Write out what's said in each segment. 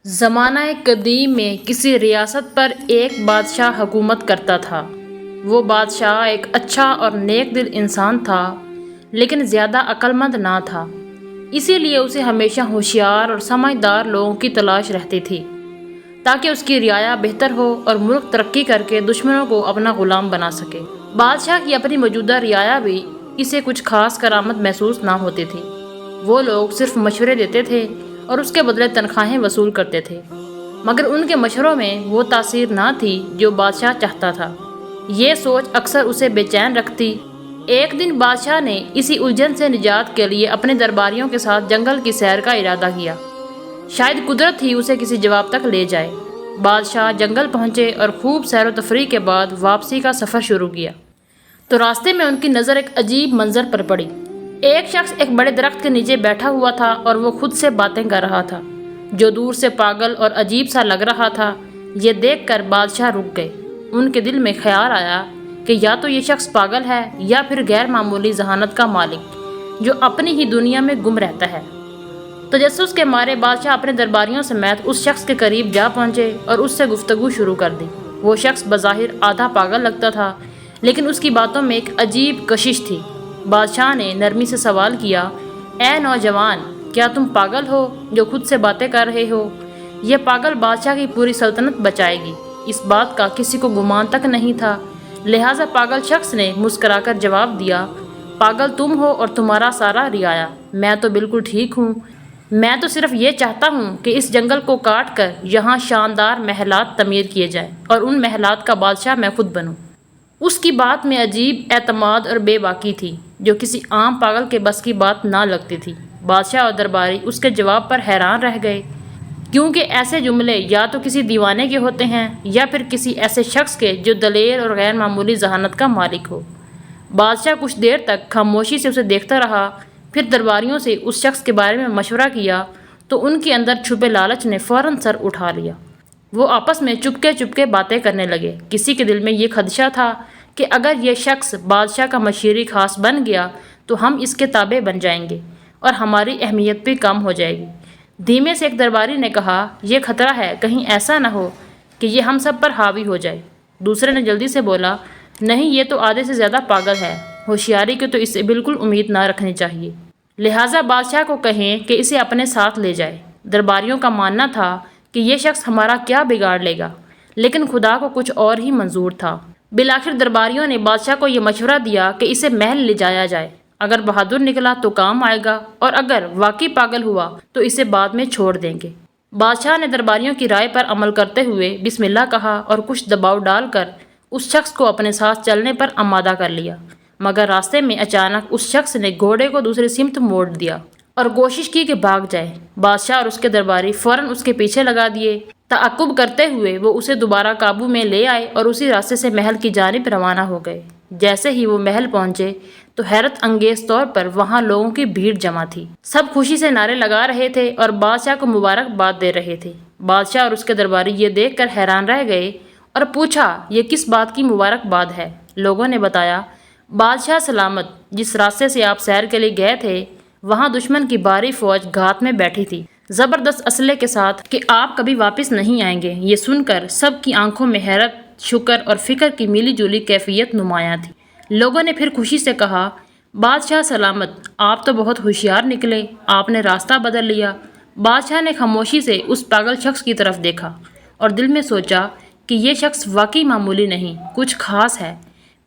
زمانہ قدیم میں کسی ریاست پر ایک بادشاہ حکومت کرتا تھا۔ وہ بادشاہ ایک اچھا اور نیک دل انسان تھا، لیکن زیادہ عقل مند نہ تھا۔ اسی لیے اسے ہمیشہ ہوشیار اور سمجھدار لوگوں کی تلاش رہتی تھی، تاکہ اس کی رعایا بہتر ہو اور ملک ترقی کر کے دشمنوں کو اپنا غلام بنا سکے۔ بادشاہ کی اپنی موجودہ رعایا بھی اسے کچھ خاص کرامت محسوس نہ ہوتی تھی۔ وہ لوگ صرف مشورے دیتے تھے اور اس کے بدلے تنخواہیں وصول کرتے تھے، مگر ان کے مشوروں میں وہ تاثیر نہ تھی جو بادشاہ چاہتا تھا۔ یہ سوچ اکثر اسے بے چین رکھتی۔ ایک دن بادشاہ نے اسی الجھن سے نجات کے لیے اپنے درباریوں کے ساتھ جنگل کی سیر کا ارادہ کیا۔ شاید قدرت ہی اسے کسی جواب تک لے جائے۔ بادشاہ جنگل پہنچے اور خوب سیر و تفریح کے بعد واپسی کا سفر شروع کیا، تو راستے میں ان کی نظر ایک عجیب منظر پر پڑی۔ ایک شخص ایک بڑے درخت کے نیچے بیٹھا ہوا تھا اور وہ خود سے باتیں کر رہا تھا، جو دور سے پاگل اور عجیب سا لگ رہا تھا۔ یہ دیکھ کر بادشاہ رک گئے۔ ان کے دل میں خیال آیا کہ یا تو یہ شخص پاگل ہے یا پھر غیر معمولی ذہانت کا مالک، جو اپنی ہی دنیا میں گم رہتا ہے۔ تجسس کے مارے بادشاہ اپنے درباریوں سمیت اس شخص کے قریب جا پہنچے اور اس سے گفتگو شروع کر دی۔ وہ شخص بظاہر آدھا پاگل لگتا تھا، لیکن اس کی باتوں میں ایک عجیب کشش تھی۔ بادشاہ نے نرمی سے سوال کیا، اے نوجوان، کیا تم پاگل ہو جو خود سے باتیں کر رہے ہو؟ یہ پاگل بادشاہ کی پوری سلطنت بچائے گی، اس بات کا کسی کو گمان تک نہیں تھا۔ لہٰذا پاگل شخص نے مسکرا کر جواب دیا، پاگل تم ہو اور تمہارا سارا رعایا، میں تو بالکل ٹھیک ہوں۔ میں تو صرف یہ چاہتا ہوں کہ اس جنگل کو کاٹ کر یہاں شاندار محلات تعمیر کیے جائیں اور ان محلات کا بادشاہ میں خود بنوں۔ اس کی بات میں عجیب اعتماد اور بے باکی تھی، جو کسی عام پاگل کے بس کی بات نہ لگتی تھی۔ بادشاہ اور درباری اس کے جواب پر حیران رہ گئے، کیونکہ ایسے جملے یا تو کسی دیوانے کے ہوتے ہیں یا پھر کسی ایسے شخص کے جو دلیر اور غیر معمولی ذہانت کا مالک ہو۔ بادشاہ کچھ دیر تک خاموشی سے اسے دیکھتا رہا، پھر درباریوں سے اس شخص کے بارے میں مشورہ کیا، تو ان کے اندر چھپے لالچ نے فوراً سر اٹھا لیا۔ وہ آپس میں چپکے چپکے باتیں کرنے لگے۔ کسی کے دل میں یہ خدشہ تھا کہ اگر یہ شخص بادشاہ کا مشیری خاص بن گیا تو ہم اس کے تابع بن جائیں گے اور ہماری اہمیت بھی کم ہو جائے گی۔ دھیمے سے ایک درباری نے کہا، یہ خطرہ ہے کہیں ایسا نہ ہو کہ یہ ہم سب پر حاوی ہو جائے۔ دوسرے نے جلدی سے بولا، نہیں، یہ تو آدھے سے زیادہ پاگل ہے، ہوشیاری کی تو اس سے بالکل امید نہ رکھنی چاہیے، لہٰذا بادشاہ کو کہیں کہ اسے اپنے ساتھ لے جائے۔ درباریوں کا ماننا تھا کہ یہ شخص ہمارا کیا بگاڑ لے گا، لیکن خدا کو کچھ اور ہی منظور تھا۔ بالآخر درباریوں نے بادشاہ کو یہ مشورہ دیا کہ اسے محل لے جایا جائے۔ اگر بہادر نکلا تو کام آئے گا، اور اگر واقعی پاگل ہوا تو اسے بعد میں چھوڑ دیں گے۔ بادشاہ نے درباریوں کی رائے پر عمل کرتے ہوئے بسم اللہ کہا اور کچھ دباؤ ڈال کر اس شخص کو اپنے ساتھ چلنے پر آمادہ کر لیا، مگر راستے میں اچانک اس شخص نے گھوڑے کو دوسری سمت موڑ دیا اور کوشش کی کہ بھاگ جائے۔ بادشاہ اور اس کے درباری فوراً اس کے پیچھے لگا دیے۔ تعقب کرتے ہوئے وہ اسے دوبارہ قابو میں لے آئے اور اسی راستے سے محل کی جانب روانہ ہو گئے۔ جیسے ہی وہ محل پہنچے تو حیرت انگیز طور پر وہاں لوگوں کی بھیڑ جمع تھی۔ سب خوشی سے نعرے لگا رہے تھے اور بادشاہ کو مبارکباد دے رہے تھے۔ بادشاہ اور اس کے درباری یہ دیکھ کر حیران رہ گئے اور پوچھا، یہ کس بات کی مبارکباد ہے؟ لوگوں نے بتایا، بادشاہ سلامت، جس راستے سے آپ سیر کے لیے گئے تھے وہاں دشمن کی بھاری فوج گھات میں بیٹھی تھی، زبردست اسلحے کے ساتھ، کہ آپ کبھی واپس نہیں آئیں گے۔ یہ سن کر سب کی آنکھوں میں حیرت، شکر اور فکر کی ملی جلی کیفیت نمایاں تھی۔ لوگوں نے پھر خوشی سے کہا، بادشاہ سلامت، آپ تو بہت ہوشیار نکلے، آپ نے راستہ بدل لیا۔ بادشاہ نے خاموشی سے اس پاگل شخص کی طرف دیکھا اور دل میں سوچا کہ یہ شخص واقعی معمولی نہیں، کچھ خاص ہے۔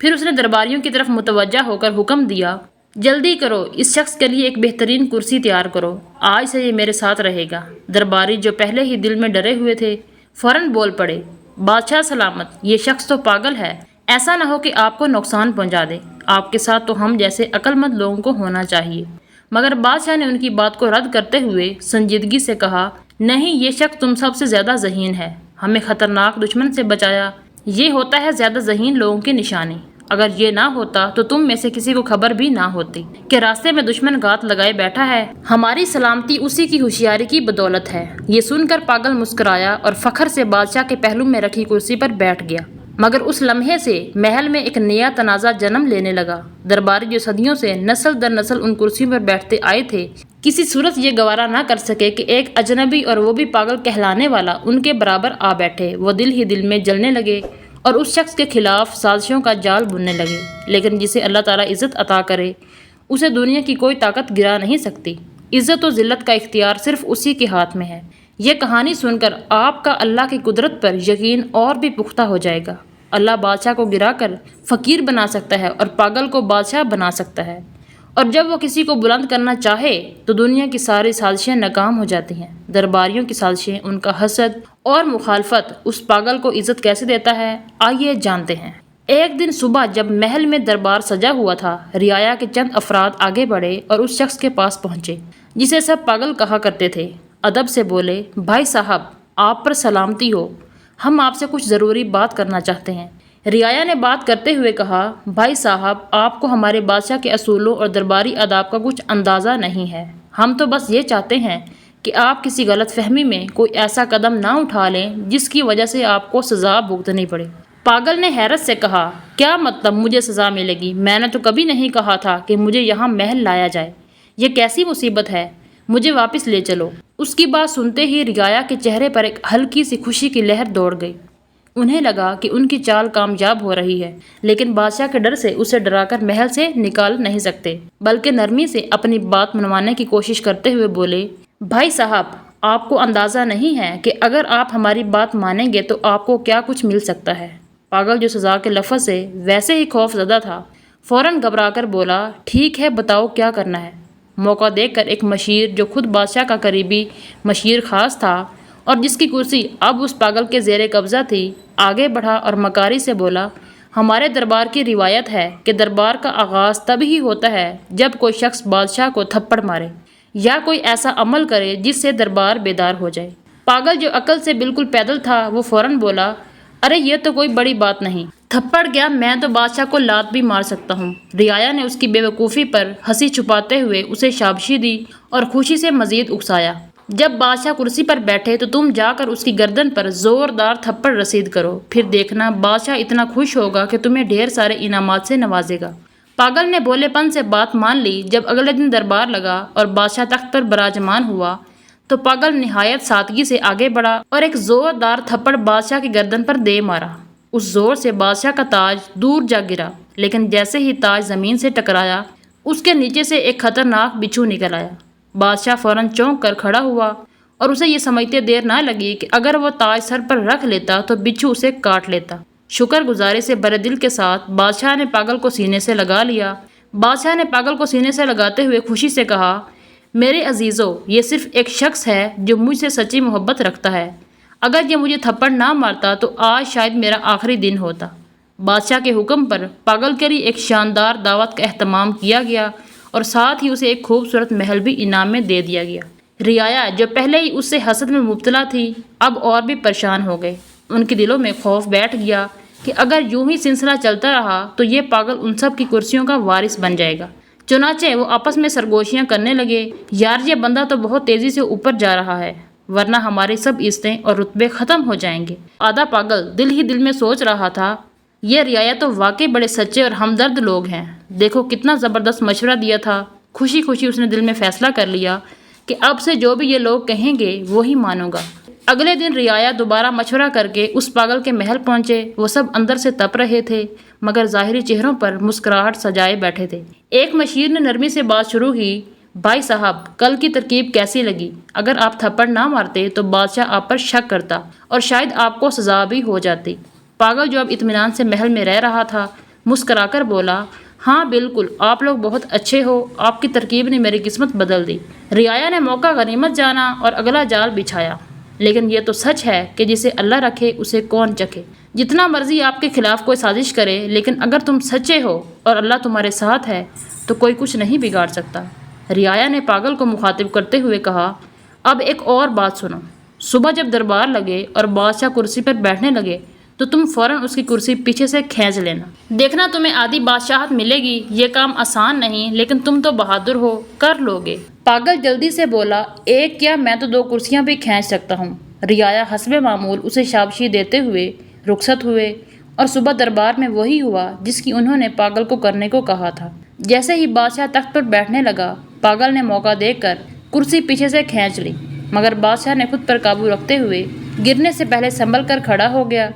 پھر اس نے درباریوں کی طرف متوجہ ہو کر حکم دیا، جلدی کرو، اس شخص کے لیے ایک بہترین کرسی تیار کرو، آج سے یہ میرے ساتھ رہے گا۔ درباری جو پہلے ہی دل میں ڈرے ہوئے تھے فوراً بول پڑے، بادشاہ سلامت، یہ شخص تو پاگل ہے، ایسا نہ ہو کہ آپ کو نقصان پہنچا دے۔ آپ کے ساتھ تو ہم جیسے عقل مند لوگوں کو ہونا چاہیے۔ مگر بادشاہ نے ان کی بات کو رد کرتے ہوئے سنجیدگی سے کہا، نہیں، یہ شخص تم سب سے زیادہ ذہین ہے، ہمیں خطرناک دشمن سے بچایا۔ یہ ہوتا ہے زیادہ ذہین لوگوں کی نشانی۔ اگر یہ نہ ہوتا تو تم میں سے کسی کو خبر بھی نہ ہوتی کہ راستے میں دشمن گھات لگائے بیٹھا ہے۔ ہماری سلامتی اسی کی ہوشیاری کی بدولت ہے۔ یہ سن کر پاگل مسکرایا اور فخر سے بادشاہ کے پہلو میں رکھی کرسی پر بیٹھ گیا۔ مگر اس لمحے سے محل میں ایک نیا تنازع جنم لینے لگا۔ درباری جو صدیوں سے نسل در نسل ان کرسیوں پر بیٹھتے آئے تھے، کسی صورت یہ گوارا نہ کر سکے کہ ایک اجنبی اور وہ بھی پاگل کہلانے والا ان کے برابر آ بیٹھے۔ وہ دل ہی دل میں جلنے لگے اور اس شخص کے خلاف سازشوں کا جال بننے لگے، لیکن جسے اللہ تعالیٰ عزت عطا کرے اسے دنیا کی کوئی طاقت گرا نہیں سکتی۔ عزت و ذلت کا اختیار صرف اسی کے ہاتھ میں ہے۔ یہ کہانی سن کر آپ کا اللہ کی قدرت پر یقین اور بھی پختہ ہو جائے گا۔ اللہ بادشاہ کو گرا کر فقیر بنا سکتا ہے اور پاگل کو بادشاہ بنا سکتا ہے، اور جب وہ کسی کو بلند کرنا چاہے تو دنیا کی ساری سازشیں ناکام ہو جاتی ہیں۔ درباریوں کی سازشیں، ان کا حسد اور مخالفت اس پاگل کو عزت کیسے دیتا ہے، آئیے جانتے ہیں۔ ایک دن صبح جب محل میں دربار سجا ہوا تھا، رعایا کے چند افراد آگے بڑھے اور اس شخص کے پاس پہنچے جسے سب پاگل کہا کرتے تھے۔ ادب سے بولے، بھائی صاحب، آپ پر سلامتی ہو، ہم آپ سے کچھ ضروری بات کرنا چاہتے ہیں۔ رعایا نے بات کرتے ہوئے کہا، بھائی صاحب، آپ کو ہمارے بادشاہ کے اصولوں اور درباری آداب کا کچھ اندازہ نہیں ہے۔ ہم تو بس یہ چاہتے ہیں کہ آپ کسی غلط فہمی میں کوئی ایسا قدم نہ اٹھا لیں جس کی وجہ سے آپ کو سزا بھگتنی پڑے۔ پاگل نے حیرت سے کہا، کیا مطلب مجھے سزا ملے گی؟ میں نے تو کبھی نہیں کہا تھا کہ مجھے یہاں محل لایا جائے۔ یہ کیسی مصیبت ہے؟ مجھے واپس لے چلو۔ اس کی بات سنتے ہی رعایا کے چہرے پر ایک ہلکی سی خوشی کی لہر دوڑ گئی۔ انہیں لگا کہ ان کی چال کامیاب ہو رہی ہے، لیکن بادشاہ کے ڈر سے اسے ڈرا کر محل سے نکال نہیں سکتے، بلکہ نرمی سے اپنی بات منوانے کی کوشش کرتے ہوئے بولے، بھائی صاحب، آپ کو اندازہ نہیں ہے کہ اگر آپ ہماری بات مانیں گے تو آپ کو کیا کچھ مل سکتا ہے۔ پاگل، جو سزا کے لفظ سے ویسے ہی خوف زدہ تھا، فوراً گھبرا کر بولا، ٹھیک ہے، بتاؤ کیا کرنا ہے۔ موقع دیکھ کر ایک مشیر، جو خود بادشاہ کا قریبی مشیر خاص تھا اور جس کی کرسی اب اس پاگل کے زیر قبضہ تھی، آگے بڑھا اور مکاری سے بولا، ہمارے دربار کی روایت ہے کہ دربار کا آغاز تب ہی ہوتا ہے جب کوئی شخص بادشاہ کو تھپڑ مارے یا کوئی ایسا عمل کرے جس سے دربار بیدار ہو جائے۔ پاگل، جو عقل سے بالکل پیدل تھا، وہ فوراً بولا، ارے یہ تو کوئی بڑی بات نہیں، تھپڑ کیا، میں تو بادشاہ کو لات بھی مار سکتا ہوں۔ رعایا نے اس کی بے وقوفی پر ہنسی چھپاتے ہوئے اسے شاباشی دی اور خوشی سے مزید اکسایا، جب بادشاہ کرسی پر بیٹھے تو تم جا کر اس کی گردن پر زوردار تھپڑ رسید کرو، پھر دیکھنا بادشاہ اتنا خوش ہوگا کہ تمہیں ڈھیر سارے انعامات سے نوازے گا۔ پاگل نے بولے پن سے بات مان لی۔ جب اگلے دن دربار لگا اور بادشاہ تخت پر براجمان ہوا تو پاگل نہایت سادگی سے آگے بڑھا اور ایک زوردار تھپڑ بادشاہ کی گردن پر دے مارا۔ اس زور سے بادشاہ کا تاج دور جا گرا، لیکن جیسے ہی تاج زمین سے ٹکرایا، اس کے نیچے سے ایک خطرناک بچھو نکل آیا۔ بادشاہ فوراً چونک کر کھڑا ہوا اور اسے یہ سمجھتے دیر نہ لگی کہ اگر وہ تاج سر پر رکھ لیتا تو بچھو اسے کاٹ لیتا۔ شکر گزاری سے بڑے دل کے ساتھ بادشاہ نے پاگل کو سینے سے لگا لیا۔ بادشاہ نے پاگل کو سینے سے لگاتے ہوئے خوشی سے کہا، میرے عزیزو، یہ صرف ایک شخص ہے جو مجھ سے سچی محبت رکھتا ہے۔ اگر یہ مجھے تھپڑ نہ مارتا تو آج شاید میرا آخری دن ہوتا۔ بادشاہ کے حکم پر پاگل کے لیے ایک شاندار دعوت کا اہتمام کیا گیا اور ساتھ ہی اسے ایک خوبصورت محل بھی انعام میں دے دیا گیا۔ رعایا، جو پہلے ہی اس سے حسد میں مبتلا تھی، اب اور بھی پریشان ہو گئے۔ ان کے دلوں میں خوف بیٹھ گیا کہ اگر یوں ہی سلسلہ چلتا رہا تو یہ پاگل ان سب کی کرسیوں کا وارث بن جائے گا۔ چنانچہ وہ آپس میں سرگوشیاں کرنے لگے، یار یہ بندہ تو بہت تیزی سے اوپر جا رہا ہے، ورنہ ہماری سب عزتیں اور رتبے ختم ہو جائیں گے۔ آدھا پاگل دل ہی دل میں سوچ رہا تھا، یہ رعایا تو واقعی بڑے سچے اور ہمدرد لوگ ہیں، دیکھو کتنا زبردست مشورہ دیا تھا۔ خوشی خوشی اس نے دل میں فیصلہ کر لیا کہ اب سے جو بھی یہ لوگ کہیں گے وہی مانوں گا۔ اگلے دن رعایا دوبارہ مشورہ کر کے اس پاگل کے محل پہنچے۔ وہ سب اندر سے تپ رہے تھے مگر ظاہری چہروں پر مسکراہٹ سجائے بیٹھے تھے۔ ایک مشیر نے نرمی سے بات شروع کی، بھائی صاحب، کل کی ترکیب کیسی لگی؟ اگر آپ تھپڑ نہ مارتے تو بادشاہ آپ پر شک کرتا اور شاید آپ کو سزا بھی ہو جاتی۔ پاگل، جو اب اطمینان سے محل میں رہ رہا تھا، مسکرا کر بولا، ہاں بالکل، آپ لوگ بہت اچھے ہو، آپ کی ترکیب نے میری قسمت بدل دی۔ رعایا نے موقع غنیمت جانا اور اگلا جال بچھایا، لیکن یہ تو سچ ہے کہ جسے اللہ رکھے اسے کون چکھے۔ جتنا مرضی آپ کے خلاف کوئی سازش کرے، لیکن اگر تم سچے ہو اور اللہ تمہارے ساتھ ہے تو کوئی کچھ نہیں بگاڑ سکتا۔ رعایا نے پاگل کو مخاطب کرتے ہوئے کہا، اب ایک اور بات سنو۔ صبح جب دربار لگے اور بادشاہ کرسی پر بیٹھنے لگے تو تم فوراً اس کی کرسی پیچھے سے کھینچ لینا۔ دیکھنا تمہیں آدھی بادشاہت ملے گی۔ یہ کام آسان نہیں، لیکن تم تو بہادر ہو، کر لوگے۔ پاگل جلدی سے بولا، ایک کیا، میں تو 2 کرسیاں بھی کھینچ سکتا ہوں۔ رعایا حسب معمول اسے شاباشی دیتے ہوئے رخصت ہوئے اور صبح دربار میں وہی ہوا جس کی انہوں نے پاگل کو کرنے کو کہا تھا۔ جیسے ہی بادشاہ تخت پر بیٹھنے لگا، پاگل نے موقع دیکھ کر کرسی پیچھے سے کھینچ لی، مگر بادشاہ نے خود پر قابو رکھتے ہوئے گرنے سے پہلے سنبھل کر کھڑا ہو گیا۔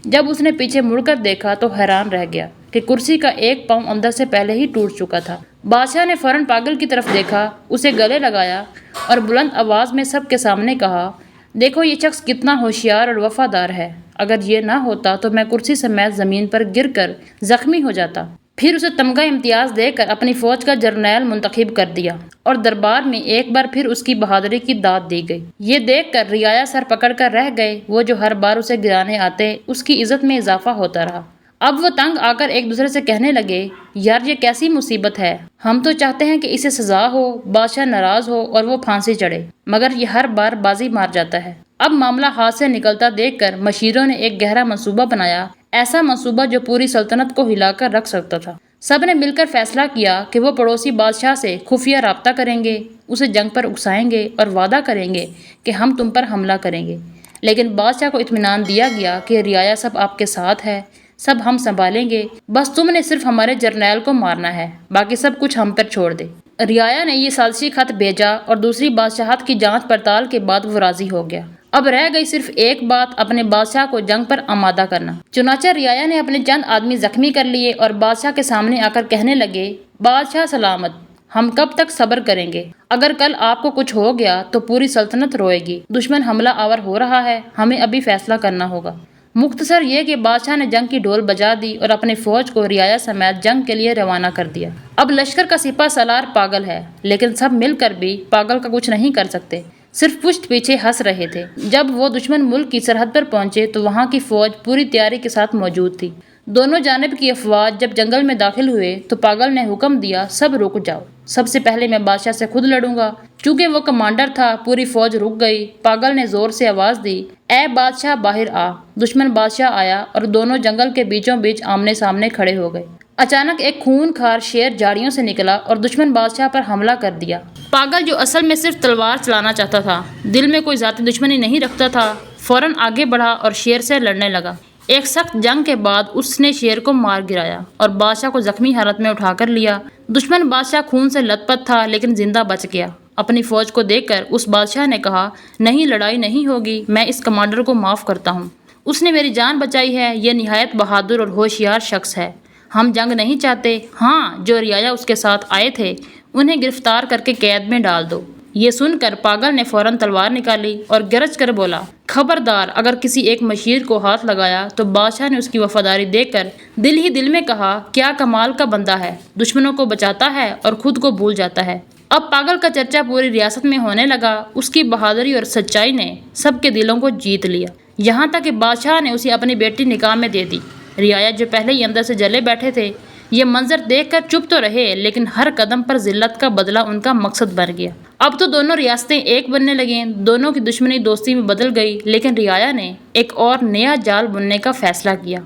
جب اس نے پیچھے مڑ کر دیکھا تو حیران رہ گیا کہ کرسی کا ایک پاؤں اندر سے پہلے ہی ٹوٹ چکا تھا۔ بادشاہ نے فوراً پاگل کی طرف دیکھا، اسے گلے لگایا اور بلند آواز میں سب کے سامنے کہا، دیکھو یہ شخص کتنا ہوشیار اور وفادار ہے، اگر یہ نہ ہوتا تو میں کرسی سمیت زمین پر گر کر زخمی ہو جاتا۔ پھر اسے تمغہ امتیاز دے کر اپنی فوج کا جرنیل منتخب کر دیا اور دربار میں ایک بار پھر اس کی بہادری کی داد دی گئی۔ یہ دیکھ کر رعایا سر پکڑ کر رہ گئے، وہ جو ہر بار اسے گرانے آتے اس کی عزت میں اضافہ ہوتا رہا۔ اب وہ تنگ آ کر ایک دوسرے سے کہنے لگے، یار یہ کیسی مصیبت ہے، ہم تو چاہتے ہیں کہ اسے سزا ہو، بادشاہ ناراض ہو اور وہ پھانسی چڑھے، مگر یہ ہر بار بازی مار جاتا ہے۔ اب معاملہ ہاتھ سے نکلتا دیکھ کر مشیروں نے ایک گہرا منصوبہ بنایا، ایسا منصوبہ جو پوری سلطنت کو ہلا کر رکھ سکتا تھا۔ سب نے مل کر فیصلہ کیا کہ وہ پڑوسی بادشاہ سے خفیہ رابطہ کریں گے، اسے جنگ پر اکسائیں گے اور وعدہ کریں گے کہ ہم تم پر حملہ کریں گے۔ لیکن بادشاہ کو اطمینان دیا گیا کہ رعایا سب آپ کے ساتھ ہے، سب ہم سنبھالیں گے، بس تم نے صرف ہمارے جرنیل کو مارنا ہے، باقی سب کچھ ہم پر چھوڑ دے۔ رعایا نے یہ سازشی خط بھیجا اور دوسری بادشاہت کی جانچ پڑتال کے بعد وہ راضی ہو گیا۔ اب رہ گئی صرف ایک بات، اپنے بادشاہ کو جنگ پر آمادہ کرنا۔ چنانچہ رعایا نے اپنے چند آدمی زخمی کر لیے اور بادشاہ کے سامنے آ کر کہنے لگے، بادشاہ سلامت، ہم کب تک صبر کریں گے؟ اگر کل آپ کو کچھ ہو گیا تو پوری سلطنت روئے گی۔ دشمن حملہ آور ہو رہا ہے، ہمیں ابھی فیصلہ کرنا ہوگا۔ مختصر یہ کہ بادشاہ نے جنگ کی ڈھول بجا دی اور اپنی فوج کو رعایا سمیت جنگ کے لیے روانہ کر دیا۔ اب لشکر کا سپہ سالار پاگل ہے، لیکن سب مل کر بھی پاگل کا کچھ نہیں کر سکتے، صرف پشت پیچھے ہنس رہے تھے۔ جب وہ دشمن ملک کی سرحد پر پہنچے تو وہاں کی فوج پوری تیاری کے ساتھ موجود تھی۔ دونوں جانب کی افواج جب جنگل میں داخل ہوئے تو پاگل نے حکم دیا، سب رک جاؤ، سب سے پہلے میں بادشاہ سے خود لڑوں گا۔ چونکہ وہ کمانڈر تھا، پوری فوج رک گئی۔ پاگل نے زور سے آواز دی، اے بادشاہ باہر آ۔ دشمن بادشاہ آیا اور دونوں جنگل کے بیچوں بیچ آمنے سامنے کھڑے ہو گئے۔ اچانک ایک خون خوار شیر جھاڑیوں سے نکلا اور دشمن بادشاہ پر حملہ کر دیا۔ پاگل جو اصل میں صرف تلوار چلانا چاہتا تھا، دل میں کوئی ذاتی دشمنی نہیں رکھتا تھا، فوراً آگے بڑھا اور شیر سے لڑنے لگا۔ ایک سخت جنگ کے بعد اس نے شیر کو مار گرایا اور بادشاہ کو زخمی حالت میں اٹھا کر لیا۔ دشمن بادشاہ خون سے لت پت تھا لیکن زندہ بچ گیا۔ اپنی فوج کو دیکھ کر اس بادشاہ نے کہا، نہیں لڑائی نہیں ہوگی، میں اس کمانڈر کو معاف کرتا ہوں، اس نے میری جان بچائی ہے، یہ نہایت بہادر اور ہوشیار شخص ہے۔ ہم جنگ نہیں چاہتے، ہاں جو رعایا اس کے ساتھ آئے تھے انہیں گرفتار کر کے قید میں ڈال دو۔ یہ سن کر پاگل نے فوراً تلوار نکالی اور گرج کر بولا، خبردار، اگر کسی ایک مشیر کو ہاتھ لگایا تو بادشاہ نے اس کی وفاداری دیکھ کر دل ہی دل میں کہا، کیا کمال کا بندہ ہے، دشمنوں کو بچاتا ہے اور خود کو بھول جاتا ہے۔ اب پاگل کا چرچا پوری ریاست میں ہونے لگا، اس کی بہادری اور سچائی نے سب کے دلوں کو جیت لیا، یہاں تک کہ بادشاہ نے اسے اپنی بیٹی نکاح میں دے دی۔ رعایا جو پہلے ہی اندر سے جلے بیٹھے تھے، یہ منظر دیکھ کر چپ تو رہے لیکن ہر قدم پر ذلت کا بدلہ ان کا مقصد بن گیا۔ اب تو دونوں ریاستیں ایک بننے لگیں، دونوں کی دشمنی دوستی میں بدل گئی، لیکن رعایا نے ایک اور نیا جال بننے کا فیصلہ کیا۔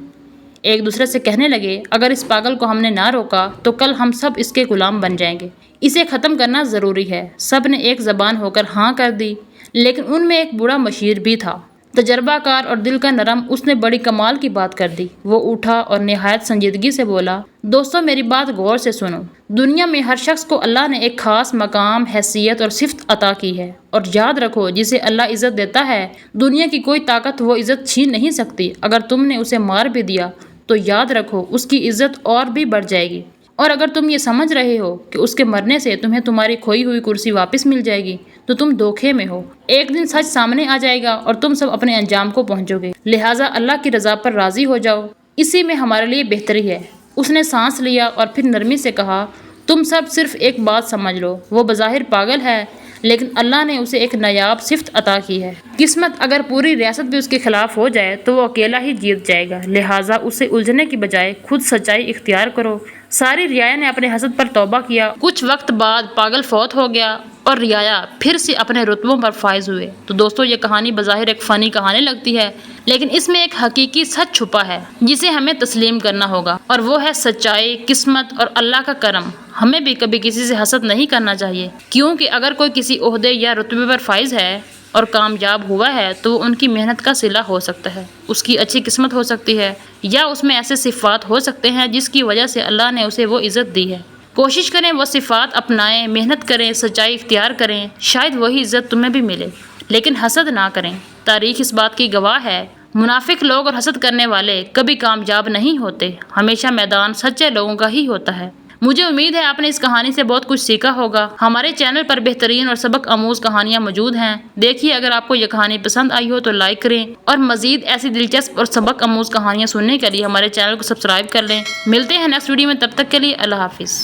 ایک دوسرے سے کہنے لگے، اگر اس پاگل کو ہم نے نہ روکا تو کل ہم سب اس کے غلام بن جائیں گے، اسے ختم کرنا ضروری ہے۔ سب نے ایک زبان ہو کر ہاں کر دی، لیکن ان میں ایک بوڑھا مشیر بھی تھا، تجربہ کار اور دل کا نرم۔ اس نے بڑی کمال کی بات کر دی۔ وہ اٹھا اور نہایت سنجیدگی سے بولا، دوستو میری بات غور سے سنو، دنیا میں ہر شخص کو اللہ نے ایک خاص مقام، حیثیت اور صفت عطا کی ہے، اور یاد رکھو جسے اللہ عزت دیتا ہے دنیا کی کوئی طاقت وہ عزت چھین نہیں سکتی۔ اگر تم نے اسے مار بھی دیا تو یاد رکھو اس کی عزت اور بھی بڑھ جائے گی، اور اگر تم یہ سمجھ رہے ہو کہ اس کے مرنے سے تمہیں تمہاری کھوئی ہوئی کرسی واپس مل جائے گی تو تم دھوکے میں ہو۔ ایک دن سچ سامنے آ جائے گا اور تم سب اپنے انجام کو پہنچو گے، لہٰذا اللہ کی رضا پر راضی ہو جاؤ، اسی میں ہمارے لیے بہتری ہے۔ اس نے سانس لیا اور پھر نرمی سے کہا، تم سب صرف ایک بات سمجھ لو، وہ بظاہر پاگل ہے لیکن اللہ نے اسے ایک نایاب صفت عطا کی ہے۔ قسمت اگر پوری ریاست بھی اس کے خلاف ہو جائے تو وہ اکیلا ہی جیت جائے گا، لہٰذا اسے الجھنے کی بجائے خود سچائی اختیار کرو۔ ساری رعایا نے اپنے حسد پر توبہ کیا۔ کچھ وقت بعد پاگل فوت ہو گیا اور رعایا پھر سے اپنے رتبوں پر فائز ہوئے۔ تو دوستو یہ کہانی بظاہر ایک فنی کہانی لگتی ہے، لیکن اس میں ایک حقیقی سچ چھپا ہے جسے ہمیں تسلیم کرنا ہوگا، اور وہ ہے سچائی، قسمت اور اللہ کا کرم۔ ہمیں بھی کبھی کسی سے حسد نہیں کرنا چاہیے، کیونکہ اگر کوئی کسی عہدے یا رتبے پر فائز ہے اور کامیاب ہوا ہے تو وہ ان کی محنت کا صلہ ہو سکتا ہے، اس کی اچھی قسمت ہو سکتی ہے، یا اس میں ایسے صفات ہو سکتے ہیں جس کی وجہ سے اللہ نے اسے وہ عزت دی ہے۔ کوشش کریں وہ صفات اپنائیں، محنت کریں، سچائی اختیار کریں، شاید وہی عزت تمہیں بھی ملے، لیکن حسد نہ کریں۔ تاریخ اس بات کی گواہ ہے، منافق لوگ اور حسد کرنے والے کبھی کامیاب نہیں ہوتے، ہمیشہ میدان سچے لوگوں کا ہی ہوتا ہے۔ مجھے امید ہے آپ نے اس کہانی سے بہت کچھ سیکھا ہوگا۔ ہمارے چینل پر بہترین اور سبق آموز کہانیاں موجود ہیں، دیکھیے اگر آپ کو یہ کہانی پسند آئی ہو تو لائک کریں، اور مزید ایسی دلچسپ اور سبق آموز کہانیاں سننے کے لیے ہمارے چینل کو سبسکرائب کر لیں۔ ملتے ہیں نیکسٹ ویڈیو میں، تب تک کے لیے اللہ حافظ۔